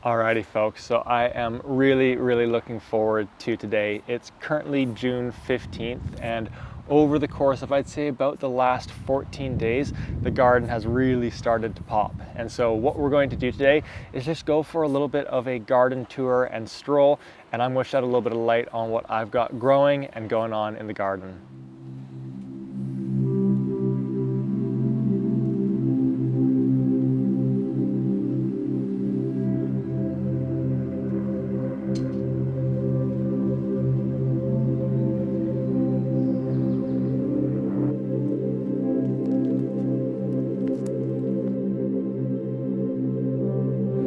Alrighty folks, so I am really looking forward to today. It's currently June 15th and over the course of, I'd say, about the last 14 days, the garden has really started to pop. And so what we're going to do today is just go for a little bit of a garden tour and stroll, and I'm going to shed a little bit of light on what I've got growing and going on in the garden.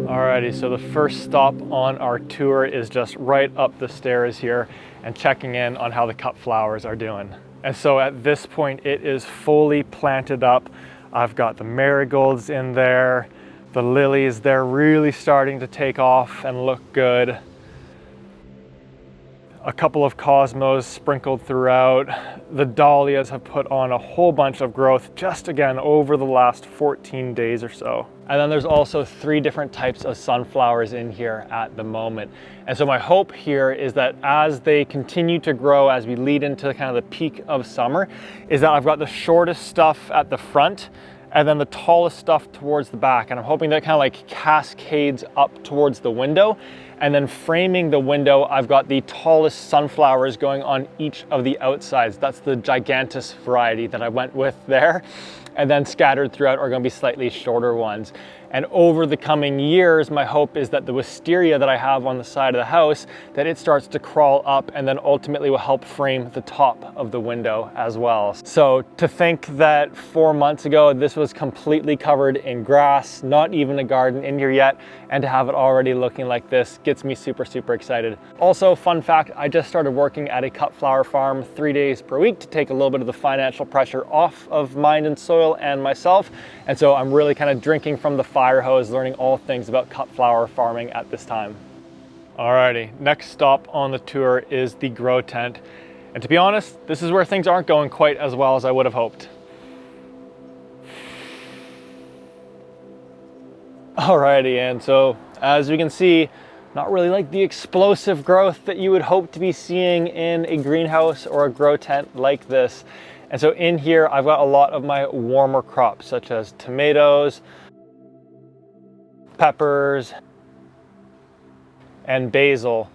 Alrighty, so the first stop on our tour is just right up the stairs here and checking in on how the cut flowers are doing. And so at this point it is fully planted up. I've got the marigolds in there, the lilies, they're really starting to take off and look good. A couple of cosmos sprinkled throughout. The dahlias have put on a whole bunch of growth just again over the last 14 days or so. And then there's also 3 different types of sunflowers in here at the moment. And so my hope here is that as they continue to grow, as we lead into kind of the peak of summer, is that I've got the shortest stuff at the front and then the tallest stuff towards the back. And I'm hoping that kind of like cascades up towards the window. And then framing the window, I've got the tallest sunflowers going on each of the outsides. That's the gigantus variety that I went with there. And then scattered throughout are going to be slightly shorter ones. And over the coming years, my hope is that the wisteria that I have on the side of the house, that it starts to crawl up and then ultimately will help frame the top of the window as well. So to think that 4 months ago, this was completely covered in grass, not even a garden in here yet, and to have it already looking like this gets me super excited. Also, fun fact, I just started working at a cut flower farm 3 days per week to take a little bit of the financial pressure off of mind and soil and myself. And so I'm really kind of drinking from the fire hose, learning all things about cut flower farming at this time. Alrighty, next stop on the tour is the grow tent. And to be honest, this is where things aren't going quite as well as I would have hoped. Alrighty, and so as you can see, not really like the explosive growth that you would hope to be seeing in a greenhouse or a grow tent like this. And so in here, I've got a lot of my warmer crops, such as tomatoes, peppers, and basil.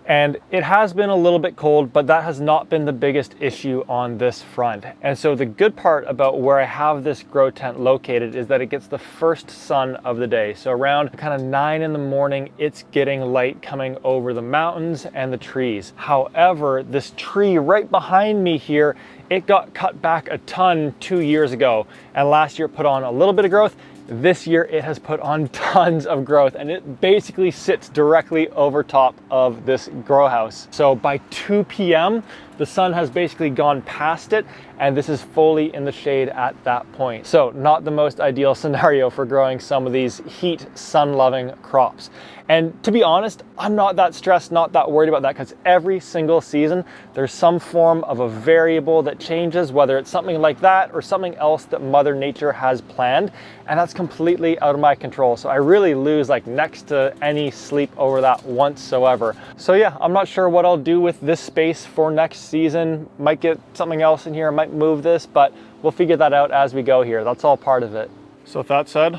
And it has been a little bit cold, but that has not been the biggest issue on this front. And so the good part about where I have this grow tent located is that it gets the first sun of the day. So around kind of 9 in the morning, it's getting light coming over the mountains and the trees. However, this tree right behind me here, it got cut back a ton 2 years ago. And last year it put on a little bit of growth. This year it has put on tons of growth, and it basically sits directly over top of this grow house. So by 2 p.m., the sun has basically gone past it, and this is fully in the shade at that point. So not the most ideal scenario for growing some of these heat, sun-loving crops. And to be honest, I'm not that stressed, not that worried about that, because every single season, there's some form of a variable that changes, whether it's something like that or something else that Mother Nature has planned, and that's completely out of my control. So I really lose like next to any sleep over that whatsoever. So yeah, I'm not sure what I'll do with this space for next season. Might get something else in here, might move this, but we'll figure that out as we go here. That's all part of it. So with that said,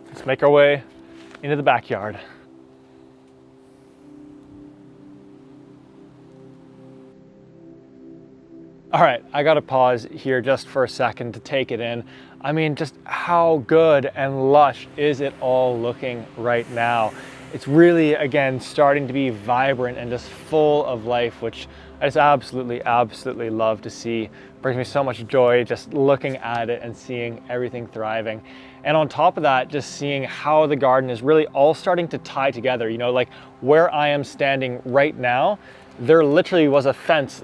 let's make our way into the backyard. All right, I gotta pause here just for a second to take it in. I mean, just how good and lush is it all looking right now? It's really, again, starting to be vibrant and just full of life, which I just absolutely love to see. Brings me so much joy just looking at it and seeing everything thriving. And on top of that, just seeing how the garden is really all starting to tie together. You know, like where I am standing right now, there literally was a fence,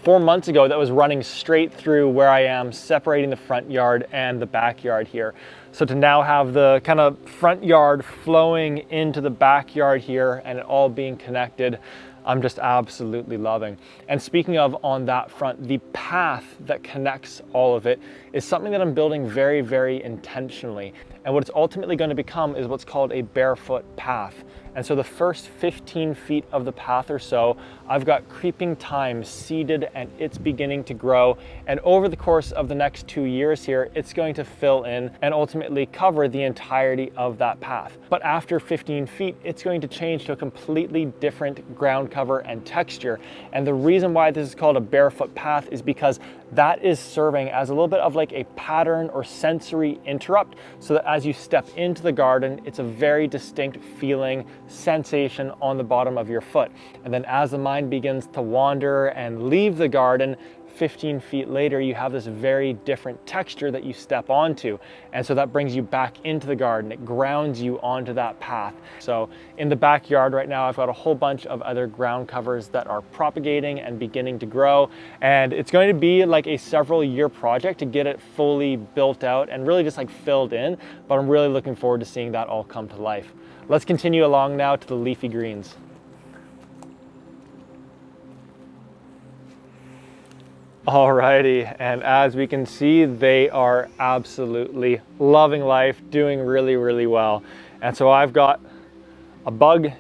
4 months ago that was running straight through where I am, separating the front yard and the backyard here. So to now have the kind of front yard flowing into the backyard here and it all being connected, I'm just absolutely loving. And speaking of on that front, the path that connects all of it is something that I'm building very intentionally. And what it's ultimately going to become is what's called a barefoot path. And so the first 15 feet of the path or so, I've got creeping thyme seeded and it's beginning to grow. And over the course of the next 2 years here, it's going to fill in and ultimately cover the entirety of that path. But after 15 feet, it's going to change to a completely different ground cover and texture. And the reason why this is called a barefoot path is because that is serving as a little bit of like a pattern or sensory interrupt, so that as you step into the garden, it's a very distinct feeling, sensation on the bottom of your foot. And then as the mind begins to wander and leave the garden, 15 feet later, you have this very different texture that you step onto. And so that brings you back into the garden. It grounds you onto that path. So in the backyard right now, I've got a whole bunch of other ground covers that are propagating and beginning to grow. And it's going to be like a several year project to get it fully built out and really just like filled in. But I'm really looking forward to seeing that all come to life. Let's continue along now to the leafy greens. Alrighty, and as we can see, they are absolutely loving life, doing really, really well. And so I've got a bug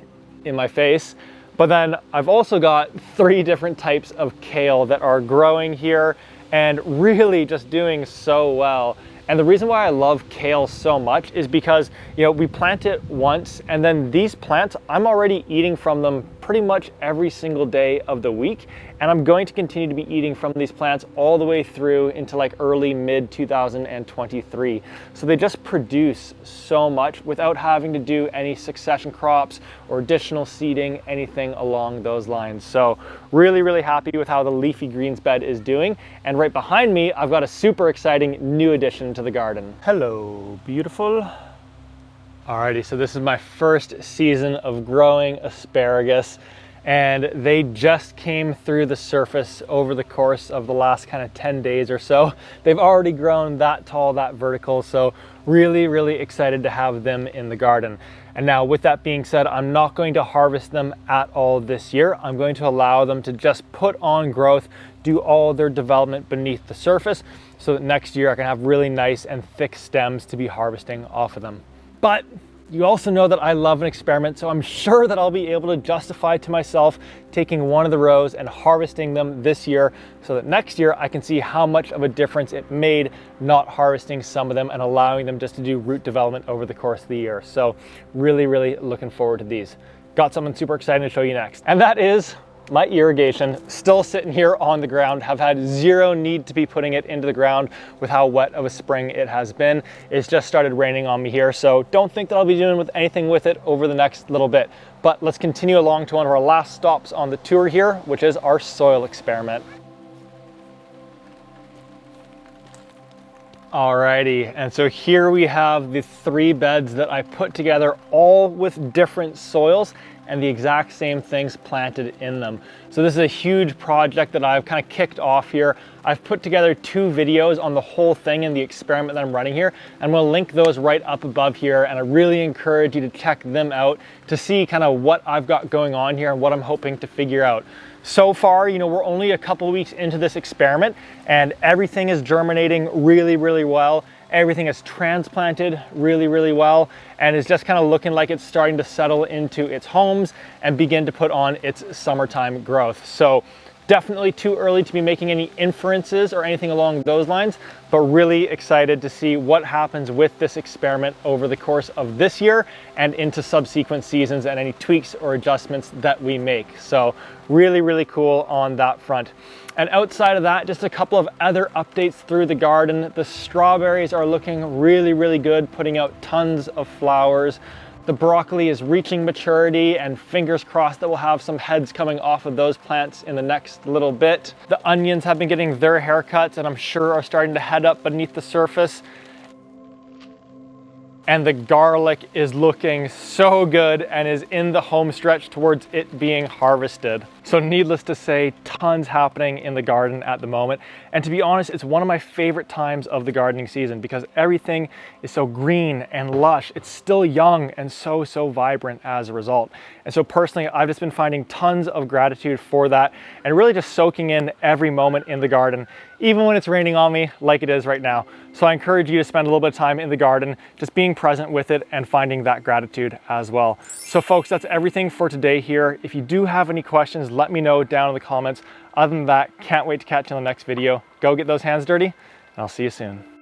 in my face, but then I've also got 3 different types of kale that are growing here and really just doing so well. And the reason why I love kale so much is because, you know, we plant it once and then these plants, I'm already eating from them pretty much every single day of the week. And I'm going to continue to be eating from these plants all the way through into like early mid 2023. So they just produce so much without having to do any succession crops or additional seeding, anything along those lines. So really, really happy with how the leafy greens bed is doing. And right behind me, I've got a super exciting new addition to the garden. Hello, beautiful. Alrighty, so this is my first season of growing asparagus, and they just came through the surface over the course of the last kind of 10 days or so. They've already grown that tall, that vertical, so really, really excited to have them in the garden. And now with that being said, I'm not going to harvest them at all this year. I'm going to allow them to just put on growth, do all their development beneath the surface, so that next year I can have really nice and thick stems to be harvesting off of them. But you also know that I love an experiment, so I'm sure that I'll be able to justify to myself taking one of the rows and harvesting them this year, so that next year I can see how much of a difference it made not harvesting some of them and allowing them just to do root development over the course of the year. So really, really looking forward to these. Got something super exciting to show you next, and that is my irrigation, still sitting here on the ground. Have had zero need to be putting it into the ground with how wet of a spring it has been. It's just started raining on me here, so don't think that I'll be doing anything with it over the next little bit. But let's continue along to one of our last stops on the tour here, which is our soil experiment. Alrighty, and so here we have the 3 beds that I put together, all with different soils and the exact same things planted in them. So this is a huge project that I've kind of kicked off here. I've put together 2 videos on the whole thing and the experiment that I'm running here, and we'll link those right up above here, and I really encourage you to check them out to see kind of what I've got going on here and what I'm hoping to figure out. So far, you know, we're only a couple weeks into this experiment and everything is germinating really, really well. Everything is transplanted really, really well, and is just kind of looking like it's starting to settle into its homes and begin to put on its summertime growth. So definitely too early to be making any inferences or anything along those lines, but really excited to see what happens with this experiment over the course of this year and into subsequent seasons and any tweaks or adjustments that we make. So really, really cool on that front. And outside of that, just a couple of other updates through the garden. The strawberries are looking really, really good, putting out tons of flowers. The broccoli is reaching maturity, and fingers crossed that we'll have some heads coming off of those plants in the next little bit. The onions have been getting their haircuts and I'm sure are starting to head up beneath the surface. And the garlic is looking so good and is in the home stretch towards it being harvested. So needless to say, tons happening in the garden at the moment. And to be honest, it's one of my favorite times of the gardening season because everything is so green and lush. It's still young and so vibrant as a result. And so personally, I've just been finding tons of gratitude for that and really just soaking in every moment in the garden. even when it's raining on me like it is right now. So I encourage you to spend a little bit of time in the garden, just being present with it and finding that gratitude as well. So folks, that's everything for today here. If you do have any questions, let me know down in the comments. Other than that, can't wait to catch you in the next video. Go get those hands dirty, and I'll see you soon.